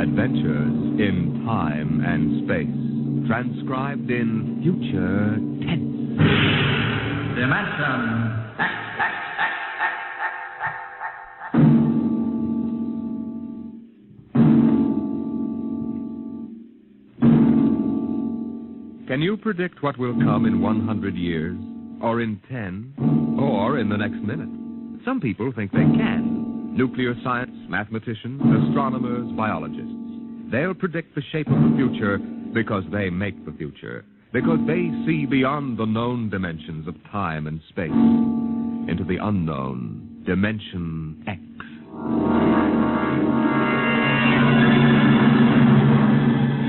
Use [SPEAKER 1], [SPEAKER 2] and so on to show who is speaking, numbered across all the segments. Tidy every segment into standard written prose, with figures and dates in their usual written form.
[SPEAKER 1] Adventures in Time and Space. Transcribed in future tense.
[SPEAKER 2] Dimension.
[SPEAKER 1] Can you predict what will come in 100 years? Or in 10? Or in the next minute? Some people think they can. Nuclear science, mathematicians, astronomers, biologists. They'll predict the shape of the future because they make the future. Because they see beyond the known dimensions of time and space into the unknown, Dimension X.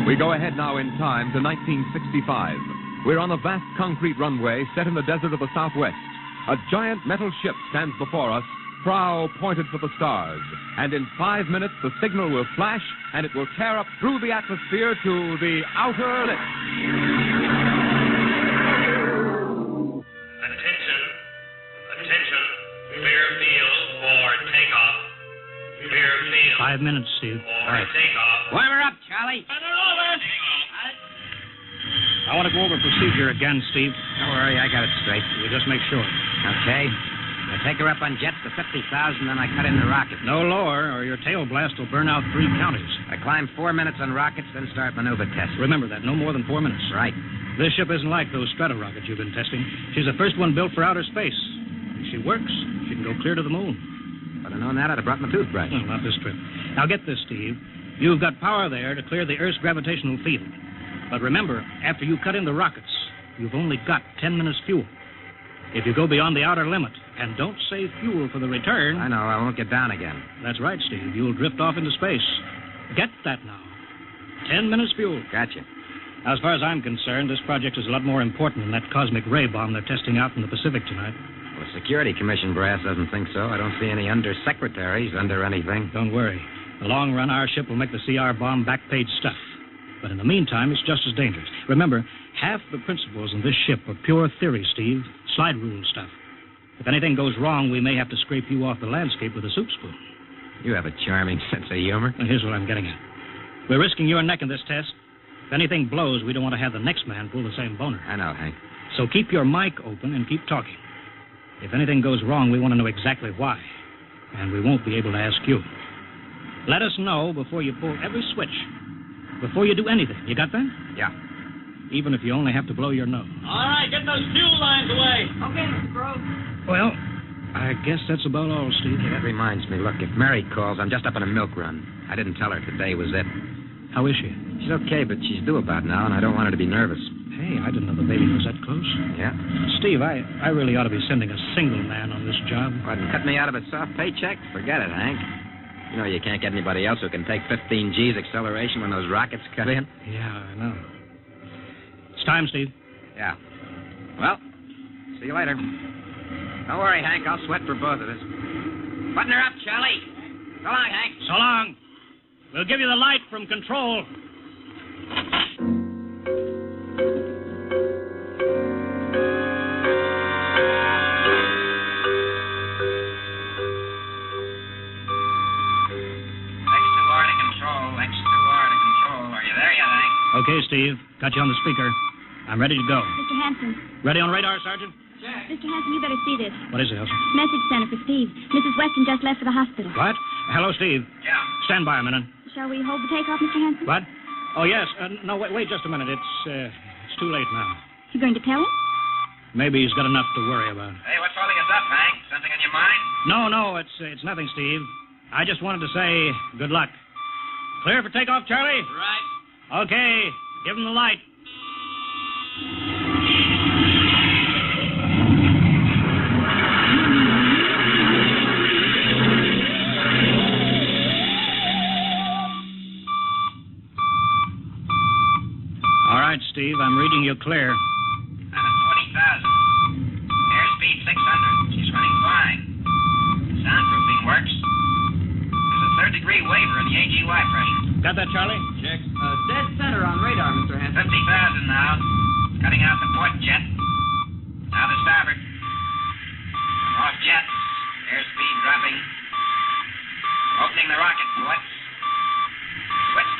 [SPEAKER 1] We go ahead now in time to 1965. We're on a vast concrete runway set in the desert of the Southwest. A giant metal ship stands before us, prow pointed for the stars. And in 5 minutes, the signal will flash, and it will tear up through the atmosphere to the outer limits.
[SPEAKER 3] Attention. Clear field for takeoff. Clear field.
[SPEAKER 4] 5 minutes, Steve.
[SPEAKER 3] For takeoff.
[SPEAKER 5] Warm her up, Charlie.
[SPEAKER 4] I want to go over procedure again, Steve.
[SPEAKER 5] Don't worry, I got it straight.
[SPEAKER 4] We'll just make sure.
[SPEAKER 5] Okay. I take her up on jets to 50,000, then I cut in the rocket.
[SPEAKER 4] No lower, or your tail blast will burn out 3 counties.
[SPEAKER 5] I climb 4 minutes on rockets, then start maneuver tests.
[SPEAKER 4] Remember that, no more than 4 minutes.
[SPEAKER 5] Right.
[SPEAKER 4] This ship isn't like those strata rockets you've been testing. She's the first one built for outer space. If she works, she can go clear to the moon.
[SPEAKER 5] If I'd have known that, I'd have brought my toothbrush.
[SPEAKER 4] No, not this trip. Now get this, Steve. You've got power there to clear the Earth's gravitational field. But remember, after you cut in the rockets, you've only got 10 minutes fuel. If you go beyond the outer limit and don't save fuel for the return...
[SPEAKER 5] I know, I won't get down again.
[SPEAKER 4] That's right, Steve. You'll drift off into space. Get that now. 10 minutes fuel.
[SPEAKER 5] Gotcha.
[SPEAKER 4] As far as I'm concerned, this project is a lot more important than that cosmic ray bomb they're testing out in the Pacific tonight.
[SPEAKER 5] Well, the Security Commission brass doesn't think so. I don't see any undersecretaries under anything.
[SPEAKER 4] Don't worry. In the long run, our ship will make the CR bomb back-page stuff. But in the meantime, it's just as dangerous. Remember, half the principles in this ship are pure theory, Steve. Slide rule stuff. If anything goes wrong, we may have to scrape you off the landscape with a soup spoon.
[SPEAKER 5] You have a charming sense of humor.
[SPEAKER 4] And here's what I'm getting at. We're risking your neck in this test. If anything blows, we don't want to have the next man pull the same boner.
[SPEAKER 5] I know, Hank.
[SPEAKER 4] So keep your mic open and keep talking. If anything goes wrong, we want to know exactly why. And we won't be able to ask you. Let us know before you pull every switch. Before you do anything. You got that?
[SPEAKER 5] Yeah.
[SPEAKER 4] Even if you only have to blow your nose.
[SPEAKER 6] All right, get those fuel lines away. Okay, Mr. Bro.
[SPEAKER 4] Well, I guess that's about all, Steve.
[SPEAKER 5] Hey, that reminds me. Look, if Mary calls, I'm just up on a milk run. I didn't tell her today was it.
[SPEAKER 4] How is she?
[SPEAKER 5] She's okay, but she's due about now, and I don't want her to be nervous.
[SPEAKER 4] Hey, I didn't know the baby was that close.
[SPEAKER 5] Yeah?
[SPEAKER 4] Steve, I really ought to be sending a single man on this job.
[SPEAKER 5] What, and cut me out of a soft paycheck? Forget it, Hank. You know you can't get anybody else who can take 15 G's acceleration when those rockets cut in.
[SPEAKER 4] Yeah, I know. It's time, Steve.
[SPEAKER 5] Yeah. Well, see you later. Don't worry, Hank. I'll sweat for both of us. Button her up, Charlie. So long, Hank.
[SPEAKER 4] So long. We'll give you the light from control. Okay, Steve. Got you on the speaker. I'm ready to go.
[SPEAKER 7] Mr. Hanson.
[SPEAKER 4] Ready on radar, Sergeant?
[SPEAKER 7] Check. Mr. Hanson, you better see this.
[SPEAKER 4] What is it, Elsa?
[SPEAKER 7] Message center for Steve. Mrs. Weston just left for the hospital.
[SPEAKER 4] What? Hello, Steve.
[SPEAKER 3] Yeah.
[SPEAKER 4] Stand by a minute.
[SPEAKER 7] Shall we hold the takeoff, Mr. Hanson?
[SPEAKER 4] What? Oh, yes. No, wait just a minute. It's too late now.
[SPEAKER 7] You going to tell him?
[SPEAKER 4] Maybe he's got enough to worry about.
[SPEAKER 3] Hey, what's holding us up, Hank? Something on your mind?
[SPEAKER 4] No, it's nothing, Steve. I just wanted to say good luck. Clear for takeoff, Charlie?
[SPEAKER 6] Right.
[SPEAKER 4] Okay. Give him the light. All right, Steve, I'm reading you clear.
[SPEAKER 3] I'm at 20,000. Airspeed 600. She's running fine. Soundproofing works. There's a third-degree waiver in the AGY pressure.
[SPEAKER 4] Got that, Charlie?
[SPEAKER 6] Check. Dead center on radar, Mr. Hanson.
[SPEAKER 3] 50,000 now. Cutting out the port jet. Now the starboard. Off jet. Airspeed dropping. Opening the rocket ports. Switch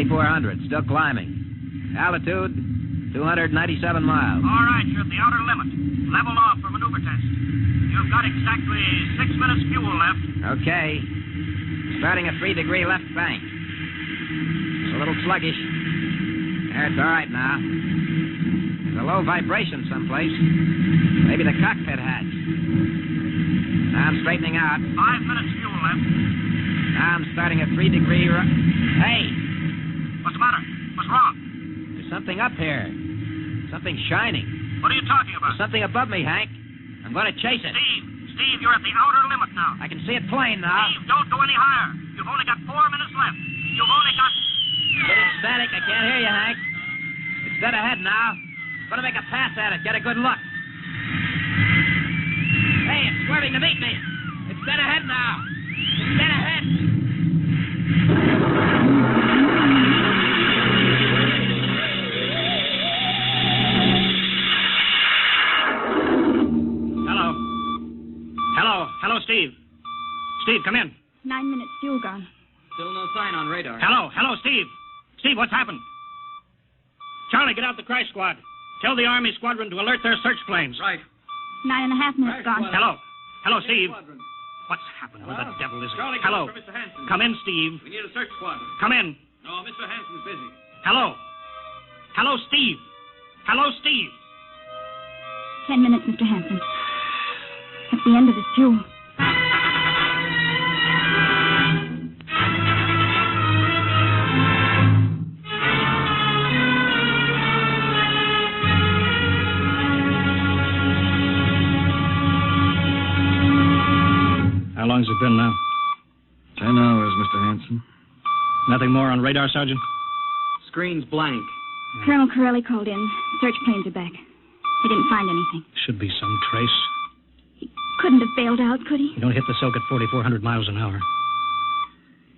[SPEAKER 5] 4,400. Still climbing. Altitude, 297 miles.
[SPEAKER 4] All right, you're at the outer limit. Level off for maneuver test. You've got exactly 6 minutes fuel left.
[SPEAKER 5] Okay. Starting a 3-degree left bank. It's a little sluggish. There, it's all right now. There's a low vibration someplace. Maybe the cockpit hatch. Now I'm straightening out.
[SPEAKER 4] 5 minutes fuel left.
[SPEAKER 5] Now I'm starting a 3-degree Hey!
[SPEAKER 4] What's the matter? What's wrong?
[SPEAKER 5] There's something up here. Something shining.
[SPEAKER 4] What are you talking about?
[SPEAKER 5] There's something above me, Hank. I'm going to chase it.
[SPEAKER 4] Steve, you're at the outer limit now.
[SPEAKER 5] I can see it plain now.
[SPEAKER 4] Steve, don't go any higher. You've only got 4 minutes left. You've only got...
[SPEAKER 5] Getting static. I can't hear you, Hank. It's dead ahead now. I'm going to make a pass at it. Get a good look. Hey, it's swerving to meet me. It's dead ahead now. It's dead ahead.
[SPEAKER 4] Hello, Steve. Steve, come in.
[SPEAKER 7] 9 minutes fuel gone.
[SPEAKER 6] Still no sign on radar.
[SPEAKER 4] Hello, Steve. Steve, what's happened? Charlie, get out the crash squad. Tell the Army squadron to alert their search planes.
[SPEAKER 6] Right.
[SPEAKER 7] 9.5 minutes gone.
[SPEAKER 4] Hello, Steve. What's happened? Where the devil is it?
[SPEAKER 6] Charlie,
[SPEAKER 4] Hello.
[SPEAKER 6] for Mr. Hanson.
[SPEAKER 4] Come in, Steve.
[SPEAKER 6] We need a search squadron.
[SPEAKER 4] Come in.
[SPEAKER 6] No, Mr. Hanson's busy.
[SPEAKER 4] Hello, Steve.
[SPEAKER 7] 10 minutes, Mr. Hanson. That's the end of his fuel.
[SPEAKER 4] How long's it been now?
[SPEAKER 2] 10 hours, Mr. Hanson.
[SPEAKER 4] Nothing more on radar, Sergeant?
[SPEAKER 6] Screen's blank.
[SPEAKER 7] Colonel Corelli called in. Search planes are back. They didn't find anything.
[SPEAKER 4] Should be some trace.
[SPEAKER 7] He couldn't have bailed out, could he?
[SPEAKER 4] You don't hit the silk at 4,400 miles an hour.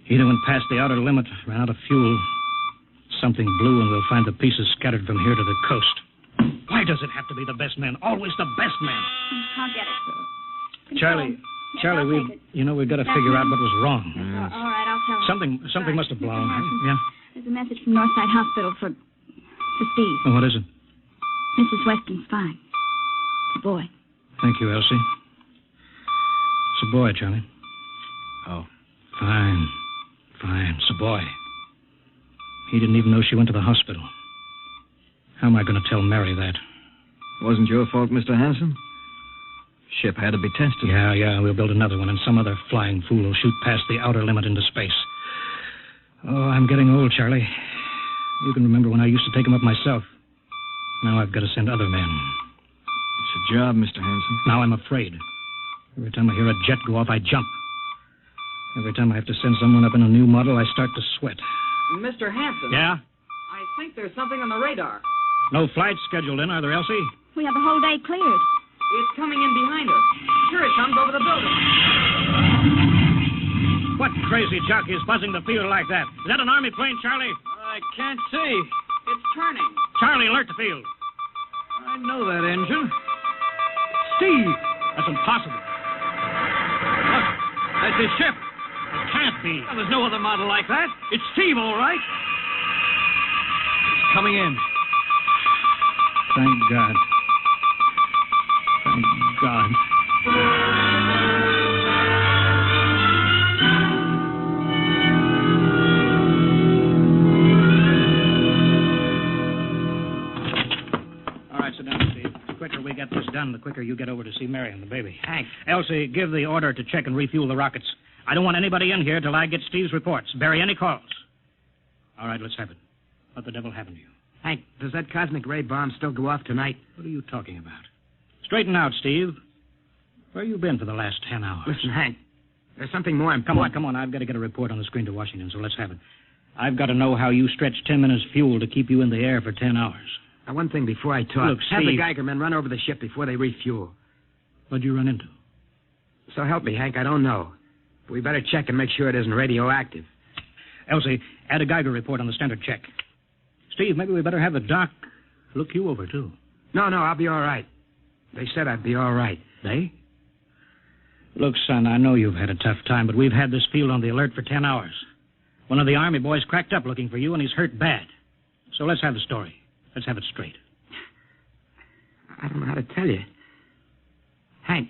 [SPEAKER 4] He went past the outer limit, ran out of fuel. Something blew, and we'll find the pieces scattered from here to the coast. Why does it have to be the best men? Always the best men.
[SPEAKER 7] I'll get it.
[SPEAKER 4] Charlie,
[SPEAKER 7] I'll
[SPEAKER 4] we've
[SPEAKER 7] take it.
[SPEAKER 4] got to figure out what was wrong.
[SPEAKER 7] All right, I'll tell him.
[SPEAKER 4] Something must have blown.
[SPEAKER 7] Mr.
[SPEAKER 4] Yeah.
[SPEAKER 7] There's a message from Northside Hospital for Steve.
[SPEAKER 4] Well, what is it?
[SPEAKER 7] Mrs. Weston's fine. It's a boy.
[SPEAKER 4] Thank you, Elsie. It's a boy, Charlie.
[SPEAKER 2] Oh.
[SPEAKER 4] Fine. It's a boy. He didn't even know she went to the hospital. How am I going to tell Mary that?
[SPEAKER 2] Wasn't your fault, Mr. Hanson. Ship had to be tested.
[SPEAKER 4] Yeah, we'll build another one, and some other flying fool will shoot past the outer limit into space. Oh, I'm getting old, Charlie. You can remember when I used to take them up myself. Now I've got to send other men.
[SPEAKER 2] It's a job, Mr. Hanson.
[SPEAKER 4] Now I'm afraid. Every time I hear a jet go off, I jump. Every time I have to send someone up in a new model, I start to sweat.
[SPEAKER 6] Mr. Hanson.
[SPEAKER 4] Yeah?
[SPEAKER 6] I think there's something on the radar.
[SPEAKER 4] No flights scheduled in, are there, Elsie?
[SPEAKER 7] We have the whole day cleared.
[SPEAKER 6] It's coming in behind us. Here it comes over the building.
[SPEAKER 4] What crazy jockey is buzzing the field like that? Is that an Army plane, Charlie?
[SPEAKER 6] I can't see. It's turning.
[SPEAKER 4] Charlie, alert the field.
[SPEAKER 2] I know that engine. Steve!
[SPEAKER 4] That's impossible.
[SPEAKER 2] Look, that's his ship.
[SPEAKER 4] It can't be.
[SPEAKER 2] Well, there's no other model like that. It's Steve, all right. It's coming in.
[SPEAKER 4] Thank God. Thank God. All right, sit down, Steve. The quicker we get this done, the quicker you get over to see Mary and the baby.
[SPEAKER 5] Hank.
[SPEAKER 4] Elsie, give the order to check and refuel the rockets. I don't want anybody in here till I get Steve's reports. Bury any calls. All right, let's have it. What the devil happened to you?
[SPEAKER 5] Hank, does that cosmic ray bomb still go off tonight?
[SPEAKER 4] What are you talking about? Straighten out, Steve. Where you been for the last 10 hours?
[SPEAKER 5] Listen, Hank, there's something more
[SPEAKER 4] Come
[SPEAKER 5] important.
[SPEAKER 4] on. I've got to get a report on the screen to Washington, so let's have it. I've got to know how you stretched 10 minutes fuel to keep you in the air for 10 hours.
[SPEAKER 5] Now, one thing before I talk.
[SPEAKER 4] Look,
[SPEAKER 5] Have the
[SPEAKER 4] Steve.
[SPEAKER 5] Geiger men run over the ship before they refuel.
[SPEAKER 4] What'd you run into?
[SPEAKER 5] So help me, Hank, I don't know. But we better check and make sure it isn't radioactive.
[SPEAKER 4] Elsie, add a Geiger report on the standard check. Steve, maybe we better have the doc look you over, too.
[SPEAKER 5] No, I'll be all right. They said I'd be all right.
[SPEAKER 4] They? Look, son, I know you've had a tough time, but we've had this field on the alert for 10 hours. One of the Army boys cracked up looking for you, and he's hurt bad. So let's have the story. Let's have it straight.
[SPEAKER 5] I don't know how to tell you. Hank,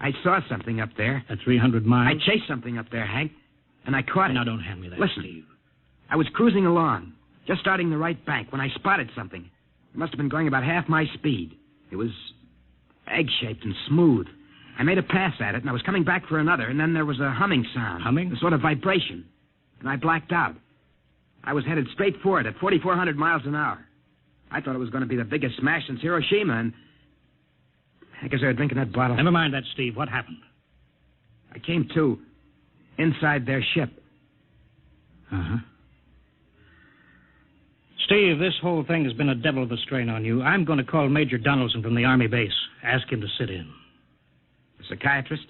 [SPEAKER 5] I saw something up there.
[SPEAKER 4] At 300 miles?
[SPEAKER 5] I chased something up there, Hank, and I caught it.
[SPEAKER 4] Now, don't hand me that,
[SPEAKER 5] Listen,
[SPEAKER 4] Steve.
[SPEAKER 5] I was cruising along, just starting the right bank, when I spotted something. It must have been going about half my speed. It was egg-shaped and smooth. I made a pass at it, and I was coming back for another, and then there was a humming sound.
[SPEAKER 4] Humming?
[SPEAKER 5] A sort of vibration. And I blacked out. I was headed straight for it at 4,400 miles an hour. I thought it was going to be the biggest smash since Hiroshima, and I guess they were drinking that bottle.
[SPEAKER 4] Never mind that, Steve. What happened?
[SPEAKER 5] I came to inside their ship.
[SPEAKER 4] Uh-huh. Steve, this whole thing has been a devil of a strain on you. I'm going to call Major Donaldson from the Army base. Ask him to sit in.
[SPEAKER 5] The psychiatrist?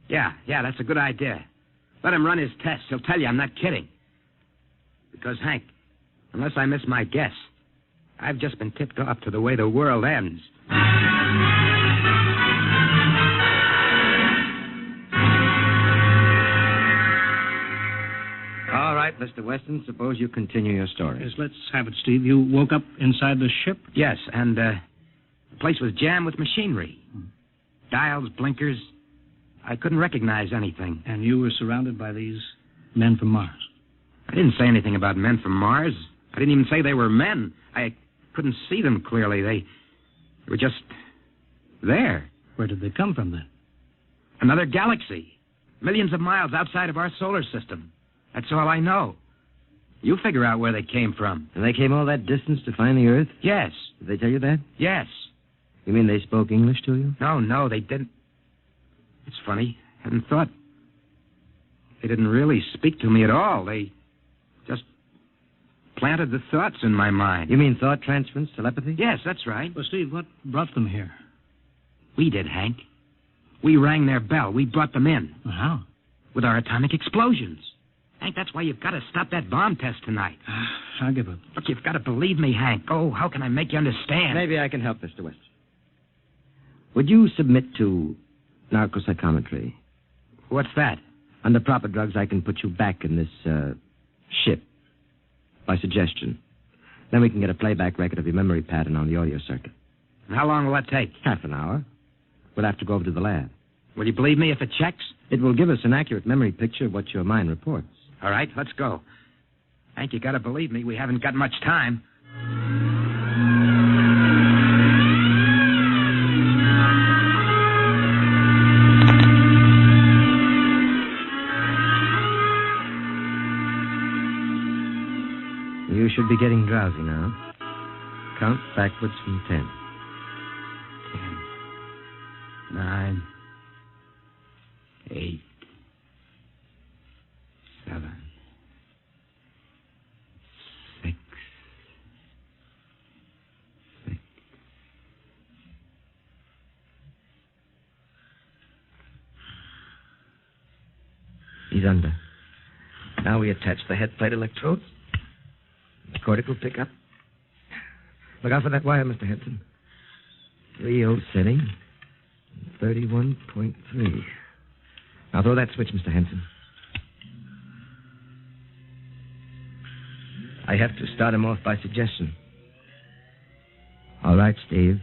[SPEAKER 5] Yeah, that's a good idea. Let him run his tests. He'll tell you I'm not kidding. Because, Hank, unless I miss my guess, I've just been tipped off to the way the world ends.
[SPEAKER 2] All right, Mr. Weston, suppose you continue your story.
[SPEAKER 4] Yes, let's have it, Steve. You woke up inside the ship?
[SPEAKER 5] Yes, and the place was jammed with machinery. Dials, blinkers. I couldn't recognize anything.
[SPEAKER 4] And you were surrounded by these men from Mars?
[SPEAKER 5] I didn't say anything about men from Mars. I didn't even say they were men. I couldn't see them clearly. They were just there.
[SPEAKER 4] Where did they come from, then?
[SPEAKER 5] Another galaxy. Millions of miles outside of our solar system. That's all I know. You figure out where they came from.
[SPEAKER 2] And they came all that distance to find the Earth?
[SPEAKER 5] Yes.
[SPEAKER 2] Did they tell you that?
[SPEAKER 5] Yes.
[SPEAKER 2] You mean they spoke English to you?
[SPEAKER 5] No, they didn't. It's funny. I hadn't thought. They didn't really speak to me at all. They just planted the thoughts in my mind.
[SPEAKER 2] You mean thought transference, telepathy?
[SPEAKER 5] Yes, that's right.
[SPEAKER 4] Well, Steve, what brought them here?
[SPEAKER 5] We did, Hank. We rang their bell. We brought them in.
[SPEAKER 4] Well, how?
[SPEAKER 5] With our atomic explosions. Hank, that's why you've got to stop that bomb test tonight.
[SPEAKER 4] I'll give up.
[SPEAKER 5] Look, you've got to believe me, Hank. Oh, how can I make you understand?
[SPEAKER 2] Maybe I can help, Mr. Weston. Would you submit to narcopsychometry?
[SPEAKER 5] What's that?
[SPEAKER 2] Under proper drugs, I can put you back in this ship by suggestion. Then we can get a playback record of your memory pattern on the audio circuit.
[SPEAKER 5] And how long will that take?
[SPEAKER 2] Half an hour. We'll have to go over to the lab.
[SPEAKER 5] Will you believe me if it checks?
[SPEAKER 2] It will give us an accurate memory picture of what your mind reports.
[SPEAKER 5] All right, let's go. Hank, you got to believe me. We haven't got much time.
[SPEAKER 2] You should be getting drowsy now. Count backwards from 10.
[SPEAKER 5] 10, 9, 8, 7, 6, 6.
[SPEAKER 2] He's under. Now we attach the head plate electrodes. The cortical pickup. Look out for that wire, Mr. Henson. 3-0 setting. 31.3. Now throw that switch, Mr. Henson. I have to start him off by suggestion. All right, Steve.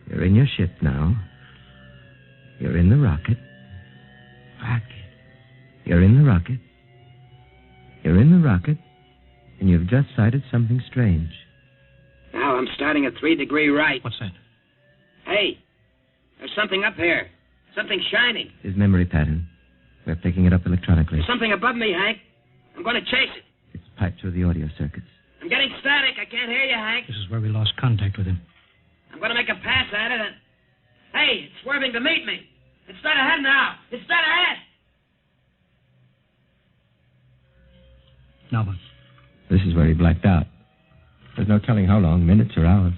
[SPEAKER 2] You're in your ship now. You're in the rocket. You're in the rocket. You're in the rocket. And you've just sighted something strange.
[SPEAKER 5] Now I'm starting at 3° right.
[SPEAKER 4] What's that?
[SPEAKER 5] Hey, there's something up here. Something shining.
[SPEAKER 2] His memory pattern. We're picking it up electronically.
[SPEAKER 5] There's something above me, Hank. I'm going to chase it.
[SPEAKER 2] It's piped through the audio circuits.
[SPEAKER 5] I'm getting static. I can't hear you, Hank.
[SPEAKER 4] This is where we lost contact with him.
[SPEAKER 5] I'm going to make a pass at it and... Hey, it's swerving to meet me. It's dead ahead now. It's dead ahead.
[SPEAKER 4] Now what?
[SPEAKER 2] This is where he blacked out. There's no telling how long, minutes or hours.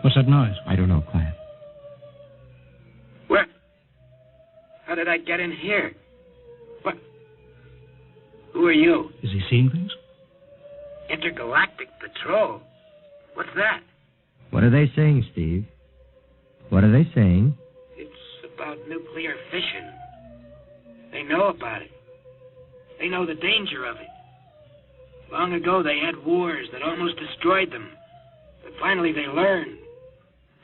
[SPEAKER 4] What's that noise?
[SPEAKER 2] I don't know, quiet.
[SPEAKER 5] Where? How did I get in here? What? Who are you?
[SPEAKER 4] Is he seeing things?
[SPEAKER 5] Intergalactic Patrol. What's that?
[SPEAKER 2] What are they saying, Steve? What are they saying?
[SPEAKER 5] It's about nuclear fission. They know about it.
[SPEAKER 8] They know the danger of it. Long ago, they had wars that almost destroyed them. But finally, they learned.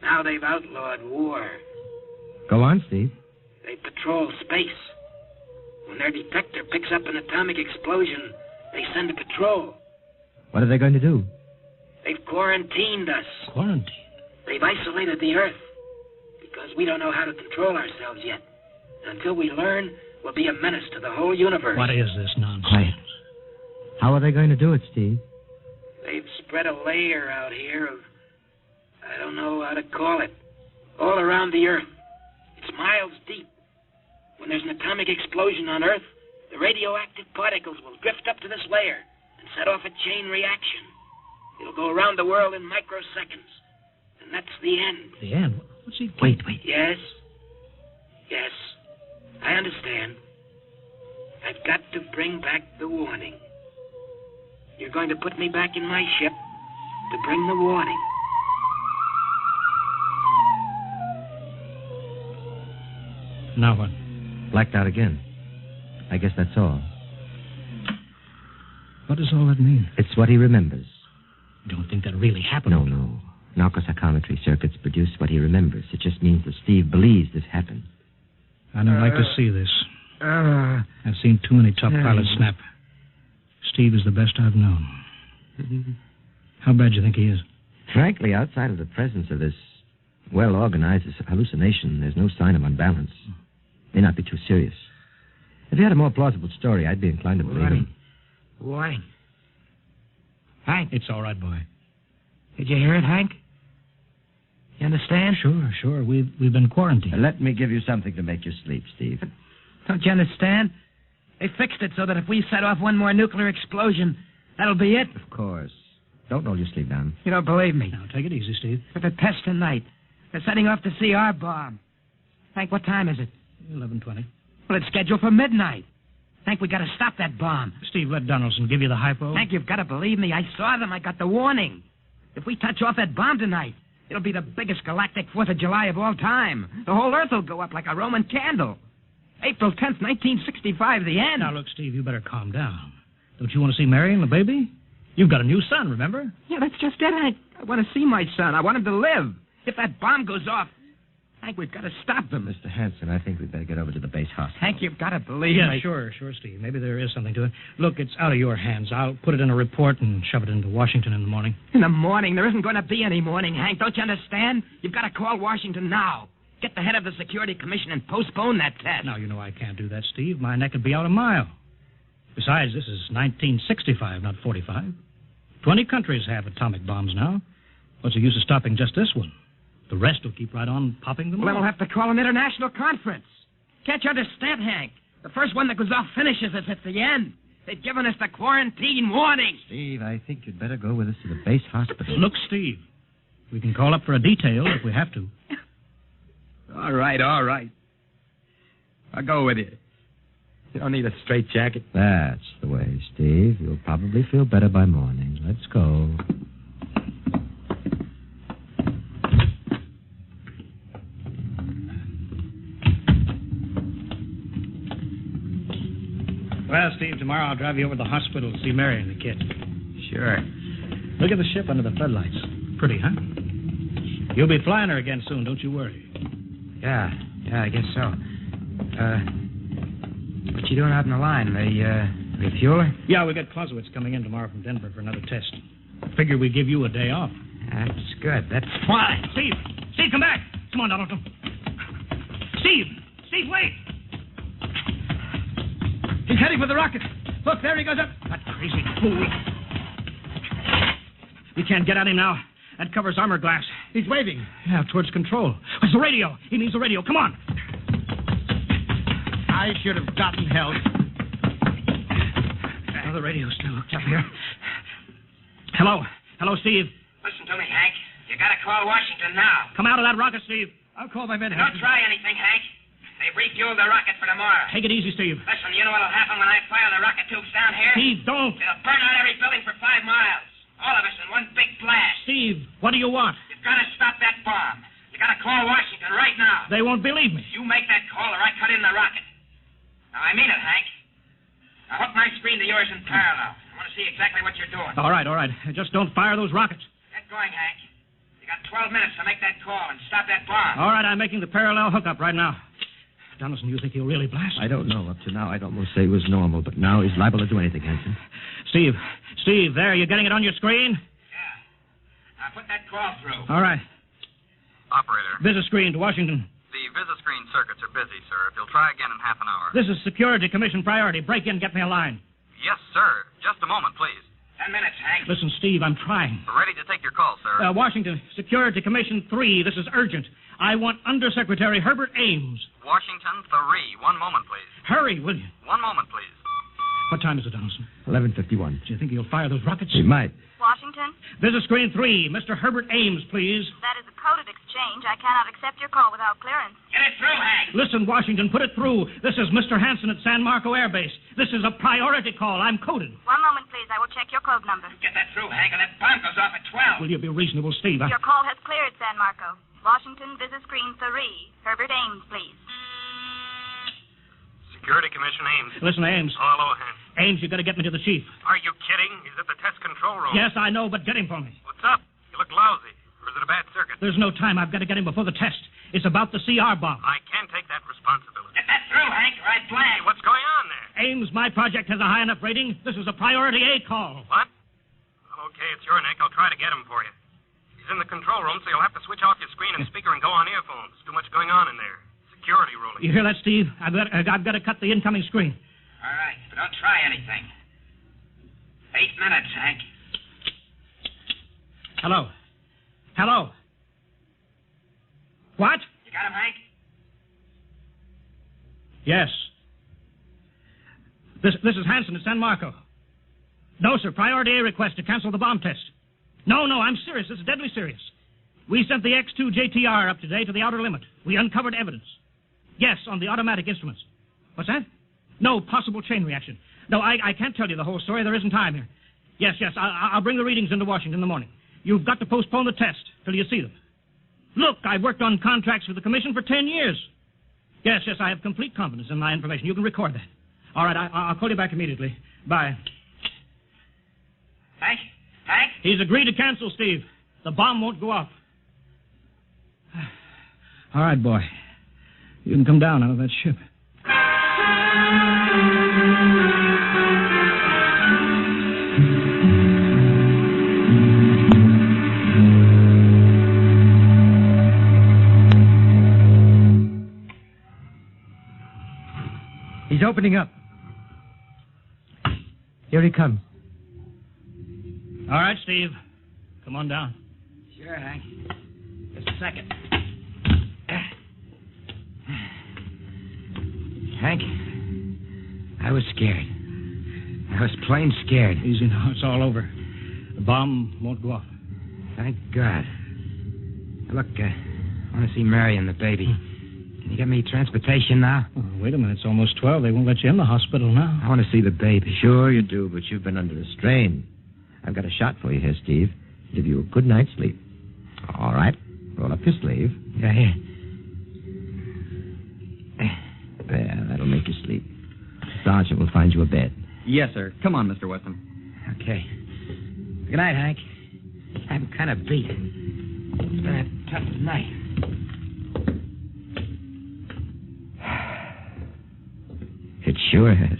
[SPEAKER 8] Now they've outlawed war.
[SPEAKER 2] Go on, Steve.
[SPEAKER 8] They patrol space. When their detector picks up an atomic explosion, they send a patrol.
[SPEAKER 2] What are they going to do?
[SPEAKER 8] They've quarantined us.
[SPEAKER 4] Quarantine?
[SPEAKER 8] They've isolated the Earth. Because we don't know how to control ourselves yet. Until we learn, we'll be a menace to the whole universe.
[SPEAKER 4] What is this nonsense?
[SPEAKER 2] Quiet. How are they going to do it, Steve?
[SPEAKER 8] They've spread a layer out here of, I don't know how to call it, all around the Earth. It's miles deep. When there's an atomic explosion on Earth, the radioactive particles will drift up to this layer and set off a chain reaction. It'll go around the world in microseconds. And that's the end.
[SPEAKER 4] The end? What's he...
[SPEAKER 2] Wait.
[SPEAKER 8] Yes. I understand. I've got to bring back the warning. You're going to put me back in my ship to bring the warning.
[SPEAKER 4] Now what?
[SPEAKER 2] Blacked out again. I guess that's all.
[SPEAKER 4] What does all that mean?
[SPEAKER 2] It's what he remembers.
[SPEAKER 4] You don't think that really happened?
[SPEAKER 2] No. Narcopsychometry circuits produce what he remembers. It just means that Steve believes this happened.
[SPEAKER 4] I don't like to see this. I've seen too many top pilots snap. Steve is the best I've known. How bad do you think he is?
[SPEAKER 2] Frankly, outside of the presence of this well-organized hallucination, there's no sign of unbalance. May not be too serious. If he had a more plausible story, I'd be inclined to believe him.
[SPEAKER 5] Warning. Hank.
[SPEAKER 4] It's all right, boy.
[SPEAKER 5] Did you hear it, Hank? You understand?
[SPEAKER 4] Sure. We've been quarantined.
[SPEAKER 2] Let me give you something to make you sleep, Steve.
[SPEAKER 5] Don't you understand? They fixed it so that if we set off one more nuclear explosion, that'll be it.
[SPEAKER 2] Of course. Don't roll your sleeve down.
[SPEAKER 5] You don't believe me.
[SPEAKER 4] Now, take it easy, Steve.
[SPEAKER 5] For the test tonight. They're setting off the CR bomb. Hank, what time is it?
[SPEAKER 4] 11:20.
[SPEAKER 5] Well, it's scheduled for midnight. Hank, we got to stop that bomb.
[SPEAKER 4] Steve, let Donaldson give you the hypo.
[SPEAKER 5] Hank, you've got to believe me. I saw them. I got the warning. If we touch off that bomb tonight, it'll be the biggest galactic 4th of July of all time. The whole Earth will go up like a Roman candle. April 10th, 1965, the end.
[SPEAKER 4] Now, look, Steve, you better calm down. Don't you want to see Mary and the baby? You've got a new son, remember?
[SPEAKER 5] Yeah, that's just it, Hank. I want to see my son. I want him to live. If that bomb goes off, Hank, we've got to stop them.
[SPEAKER 2] Mr. Hanson, I think we'd better get over to the base hospital.
[SPEAKER 5] Hank, you've got to believe
[SPEAKER 4] Yeah,
[SPEAKER 5] me.
[SPEAKER 4] sure, Steve. Maybe there is something to it. Look, it's out of your hands. I'll put it in a report and shove it into Washington in the morning.
[SPEAKER 5] In the morning? There isn't going to be any morning, Hank. Don't you understand? You've got to call Washington now. Get the head of the Security Commission and postpone that test.
[SPEAKER 4] Now, you know I can't do that, Steve. My neck would be out a mile. Besides, this is 1965, not 45. 20 countries have atomic bombs now. What's the use of stopping just this one? The rest will keep right on popping them
[SPEAKER 5] Well, then
[SPEAKER 4] off.
[SPEAKER 5] we'll have to call an international conference. Can't you understand, Hank? The first one that goes off finishes us at the end. They've given us the quarantine warning.
[SPEAKER 2] Steve, I think you'd better go with us to the base hospital.
[SPEAKER 4] Look, Steve, we can call up for a detail if we have to.
[SPEAKER 9] All right. I'll go with you. You don't need a straitjacket.
[SPEAKER 2] That's the way, Steve. You'll probably feel better by morning. Let's go.
[SPEAKER 4] Well, Steve, tomorrow I'll drive you over to the hospital to see Mary and the kid.
[SPEAKER 9] Sure.
[SPEAKER 4] Look at the ship under the floodlights. Pretty, huh? You'll be flying her again soon, don't you worry.
[SPEAKER 5] Yeah, I guess so. What you doing out in the line? They refuel her?
[SPEAKER 4] Yeah, we got Clausewitz coming in tomorrow from Denver for another test. Figure we give you a day off.
[SPEAKER 5] That's good. That's...
[SPEAKER 4] Why? Steve, come back. Come on, Donaldson. Steve, wait.
[SPEAKER 5] He's heading for the rocket. Look, there he goes up.
[SPEAKER 4] That crazy fool. We can't get at him now. That covers armor glass.
[SPEAKER 5] He's waving.
[SPEAKER 4] Yeah, towards control. It's the radio. He needs the radio. Come on.
[SPEAKER 5] I should have gotten help.
[SPEAKER 4] Oh, the radio's still hooked up here. Hello, Steve.
[SPEAKER 3] Listen to me, Hank. You gotta call Washington now.
[SPEAKER 4] Come out of that rocket, Steve. I'll call my men.
[SPEAKER 3] Don't try anything, Hank. They've refueled the rocket for tomorrow.
[SPEAKER 4] Take it easy, Steve.
[SPEAKER 3] Listen, you know what'll happen when I fire the rocket tubes down here?
[SPEAKER 4] Steve, don't.
[SPEAKER 3] It'll burn out every building for 5 miles. All of us in one big blast.
[SPEAKER 4] Steve, what do you want?
[SPEAKER 3] You've got to stop that bomb. You got to call Washington right now.
[SPEAKER 4] They won't believe me.
[SPEAKER 3] You make that call or I cut in the rocket. Now, I mean it, Hank. Now hook my screen to yours in parallel. I want to see exactly what you're doing.
[SPEAKER 4] All right. Just don't fire those rockets.
[SPEAKER 3] Get going, Hank. You got 12 minutes to make that call and stop that bomb.
[SPEAKER 4] All right, I'm making the parallel hookup right now. Donaldson, you think he'll really blast?
[SPEAKER 2] I don't know. Up to now, I'd almost say it was normal, but now he's liable to do anything, Hanson.
[SPEAKER 4] Steve, there. You getting it on your screen?
[SPEAKER 3] Yeah. Now put that call through.
[SPEAKER 4] All right.
[SPEAKER 10] Operator,
[SPEAKER 4] Visit screen to Washington.
[SPEAKER 10] the Visiscreen circuits are busy, sir. If you'll try again in half an hour.
[SPEAKER 4] This is Security Commission priority. Break in, get me a line.
[SPEAKER 10] Yes, sir. Just a moment, please.
[SPEAKER 3] 10 minutes, Hank.
[SPEAKER 4] Listen, Steve, I'm trying.
[SPEAKER 10] We're ready to take your call, sir.
[SPEAKER 4] Washington, Security Commission 3. This is urgent. I want Undersecretary Herbert Ames.
[SPEAKER 10] Washington 3. 1 moment, please.
[SPEAKER 4] Hurry, will you?
[SPEAKER 10] 1 moment, please.
[SPEAKER 4] What time is it, Donaldson?
[SPEAKER 2] 11:51.
[SPEAKER 4] Do you think he'll fire those rockets?
[SPEAKER 2] He might.
[SPEAKER 11] Washington,
[SPEAKER 4] Visit screen 3. Mr. Herbert Ames, please.
[SPEAKER 11] that is a coded exchange. I cannot accept your call without clearance.
[SPEAKER 3] Get it through, Hank.
[SPEAKER 4] Listen, Washington, put it through. This is Mr. Hanson at San Marco Air Base. This is a priority call. I'm coded.
[SPEAKER 11] 1 moment, please. I will check your code number.
[SPEAKER 3] Get that through, Hank, and that bomb goes off at 12.
[SPEAKER 4] Will you be reasonable, Steve?
[SPEAKER 11] Your call has cleared, San Marco. Washington, visit screen 3. Herbert Ames, please.
[SPEAKER 10] Security Commission Ames.
[SPEAKER 4] Listen, Ames.
[SPEAKER 10] Hello, Hank.
[SPEAKER 4] Ames, you got to get me to the chief.
[SPEAKER 10] Are you kidding? He's at the test control room.
[SPEAKER 4] Yes, I know, but get him for me.
[SPEAKER 10] What's up? You look lousy. Or is it a bad circuit?
[SPEAKER 4] There's no time. I've got to get him before the test. It's about the CR bomb.
[SPEAKER 10] I can't take that responsibility.
[SPEAKER 3] Get that through, Hank, or I
[SPEAKER 10] Hey,
[SPEAKER 3] blank.
[SPEAKER 10] what's going on there?
[SPEAKER 4] Ames, my project has a high enough rating. This is a priority A call.
[SPEAKER 10] What? Okay, it's your neck. I'll try to get him for you. He's in the control room, so you'll have to switch off your screen and speaker and go on earphones. Too much going on in there. Security ruling.
[SPEAKER 4] You hear that, Steve? I've got to cut the incoming screen.
[SPEAKER 3] All right, but don't try anything. 8 minutes, Hank.
[SPEAKER 4] Hello? Hello? What?
[SPEAKER 3] You got him, Hank?
[SPEAKER 4] Yes. This is Hanson at San Marco. No, sir. Priority A request to cancel the bomb test. No, I'm serious. This is deadly serious. We sent the X2 JTR up today to the outer limit. We uncovered evidence. Yes, on the automatic instruments. What's that? No, possible chain reaction. No, I can't tell you the whole story. There isn't time here. Yes, I'll bring the readings into Washington in the morning. You've got to postpone the test till you see them. Look, I've worked on contracts for the Commission for 10 years. Yes, I have complete confidence in my information. You can record that. All right, I'll call you back immediately. Bye.
[SPEAKER 3] Hank?
[SPEAKER 4] He's agreed to cancel, Steve. The bomb won't go off. All right, boy. You can come down out of that ship.
[SPEAKER 2] He's opening up. Here he comes.
[SPEAKER 4] All right, Steve. Come on down.
[SPEAKER 5] Sure, Hank. Just a second. Hank, I was scared. I was plain scared.
[SPEAKER 4] Easy now. It's all over. The bomb won't go off.
[SPEAKER 5] Thank God. Look, I want to see Mary and the baby. Can you get me transportation now?
[SPEAKER 4] Oh, wait a minute. It's almost 12. They won't let you in the hospital now.
[SPEAKER 2] I want to see the baby. Sure you do, but you've been under a strain. I've got a shot for you here, Steve. Give you a good night's sleep. All right. Roll up your sleeve.
[SPEAKER 5] Yeah, here.
[SPEAKER 2] There, that'll make you sleep. Sergeant will find you a bed.
[SPEAKER 9] Yes, sir. Come on, Mr. Weston.
[SPEAKER 5] Okay. Good night, Hank. I'm kind of beat. It's been a tough night.
[SPEAKER 2] It sure has.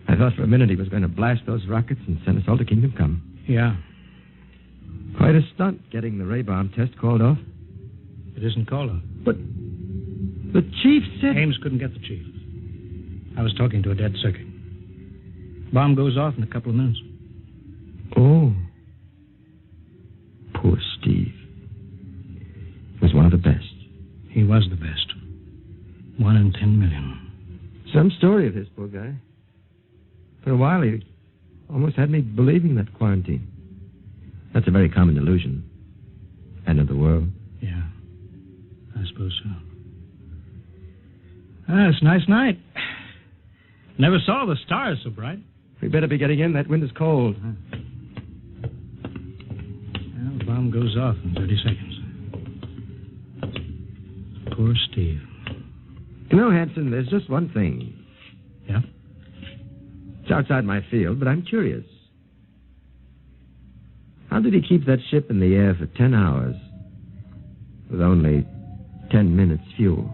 [SPEAKER 2] I thought for a minute he was going to blast those rockets and send us all to Kingdom Come.
[SPEAKER 4] Yeah.
[SPEAKER 2] Quite a stunt getting the ray bomb test called off.
[SPEAKER 4] It isn't called off.
[SPEAKER 2] But the chief said...
[SPEAKER 4] Ames couldn't get the chief. I was talking to a dead circuit. Bomb goes off in a couple of minutes.
[SPEAKER 2] Oh. Poor Steve. He was one of the best.
[SPEAKER 4] He was the best. 1 in 10 million.
[SPEAKER 2] Some story of his, poor guy. For a while, he almost had me believing that quarantine. That's a very common illusion. End of the world.
[SPEAKER 4] Yeah, I suppose so. It's a nice night. Never saw the stars so bright.
[SPEAKER 2] We better be getting in. That wind is cold.
[SPEAKER 4] Well, the bomb goes off in 30 seconds. Poor Steve.
[SPEAKER 2] You know, Hanson, there's just one thing.
[SPEAKER 4] Yeah?
[SPEAKER 2] It's outside my field, but I'm curious. How did he keep that ship in the air for 10 hours with only 10 minutes fuel?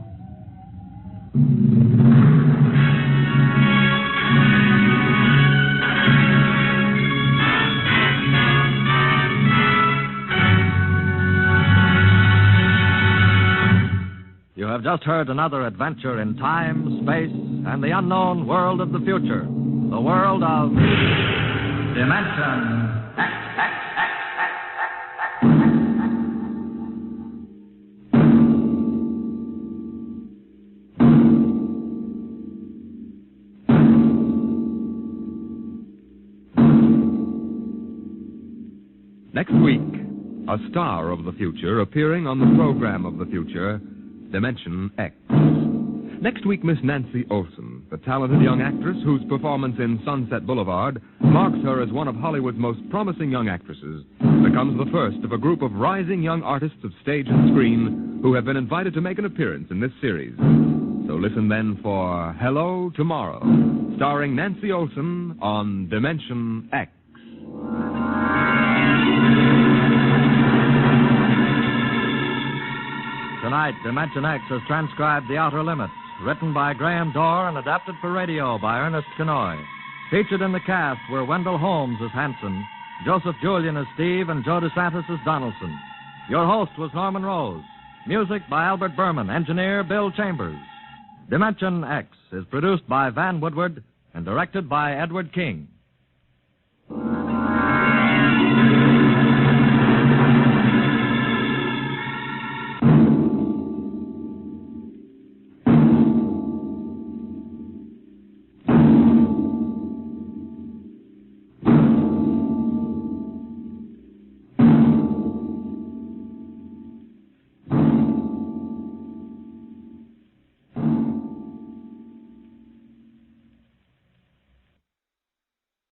[SPEAKER 12] You have just heard another adventure in time, space, and the unknown world of the future. The world of Dimension X.
[SPEAKER 1] Next week, a star of the future appearing on the program of the future, Dimension X. Next week, Miss Nancy Olson, the talented young actress whose performance in Sunset Boulevard marks her as one of Hollywood's most promising young actresses, becomes the first of a group of rising young artists of stage and screen who have been invited to make an appearance in this series. So listen then for Hello Tomorrow, starring Nancy Olson on Dimension X.
[SPEAKER 12] Tonight, Dimension X has transcribed The Outer Limits, written by Graham Doar and adapted for radio by Ernest Kinoy. Featured in the cast were Wendell Holmes as Hanson, Joseph Julian as Steve, and Joe DeSantis as Donaldson. Your host was Norman Rose. Music by Albert Berman, engineer Bill Chambers. Dimension X is produced by Van Woodward and directed by Edward King.